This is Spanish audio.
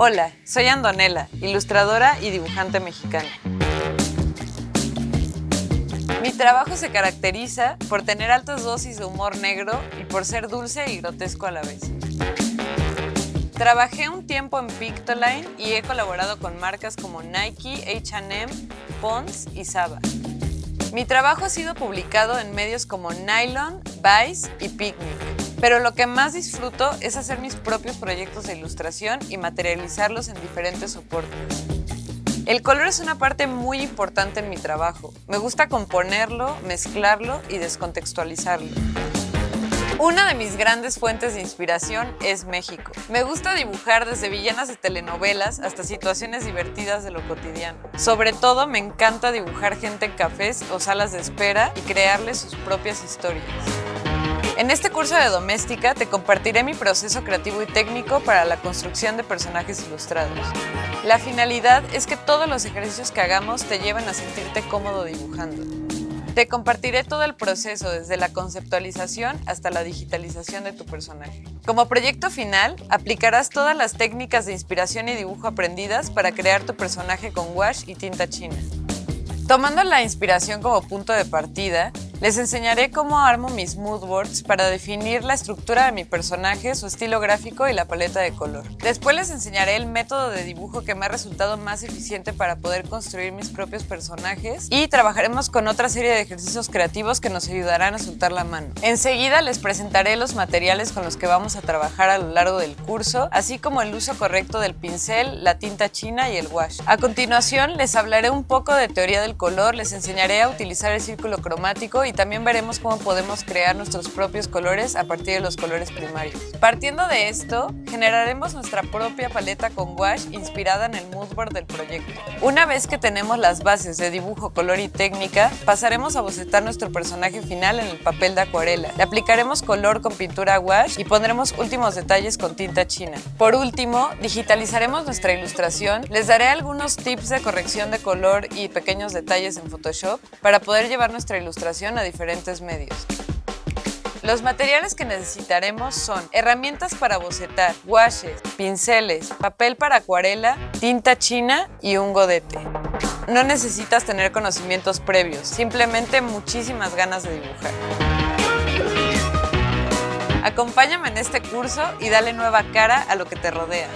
Hola, soy Andonela, ilustradora y dibujante mexicana. Mi trabajo se caracteriza por tener altas dosis de humor negro y por ser dulce y grotesco a la vez. Trabajé un tiempo en Pictoline y he colaborado con marcas como Nike, H&M, Pond's y Saba. Mi trabajo ha sido publicado en medios como Nylon, Vice y Picnic, pero lo que más disfruto es hacer mis propios proyectos de ilustración y materializarlos en diferentes soportes. El color es una parte muy importante en mi trabajo. Me gusta componerlo, mezclarlo y descontextualizarlo. Una de mis grandes fuentes de inspiración es México. Me gusta dibujar desde villanas de telenovelas hasta situaciones divertidas de lo cotidiano. Sobre todo me encanta dibujar gente en cafés o salas de espera y crearles sus propias historias. En este curso de Doméstica te compartiré mi proceso creativo y técnico para la construcción de personajes ilustrados. La finalidad es que todos los ejercicios que hagamos te lleven a sentirte cómodo dibujando. Te compartiré todo el proceso desde la conceptualización hasta la digitalización de tu personaje. Como proyecto final, aplicarás todas las técnicas de inspiración y dibujo aprendidas para crear tu personaje con wash y tinta china. Tomando la inspiración como punto de partida, les enseñaré cómo armo mis moodboards para definir la estructura de mi personaje, su estilo gráfico y la paleta de color. Después les enseñaré el método de dibujo que me ha resultado más eficiente para poder construir mis propios personajes y trabajaremos con otra serie de ejercicios creativos que nos ayudarán a soltar la mano. Enseguida les presentaré los materiales con los que vamos a trabajar a lo largo del curso, así como el uso correcto del pincel, la tinta china y el wash. A continuación les hablaré un poco de teoría del color, les enseñaré a utilizar el círculo cromático y también veremos cómo podemos crear nuestros propios colores a partir de los colores primarios. Partiendo de esto, generaremos nuestra propia paleta con wash inspirada en el moodboard del proyecto. Una vez que tenemos las bases de dibujo, color y técnica, pasaremos a bocetar nuestro personaje final en el papel de acuarela. Le aplicaremos color con pintura wash y pondremos últimos detalles con tinta china. Por último, digitalizaremos nuestra ilustración. Les daré algunos tips de corrección de color y pequeños detalles en Photoshop para poder llevar nuestra ilustración a diferentes medios. Los materiales que necesitaremos son herramientas para bocetar, washes, pinceles, papel para acuarela, tinta china y un godete. No necesitas tener conocimientos previos, simplemente muchísimas ganas de dibujar. Acompáñame en este curso y dale nueva cara a lo que te rodea.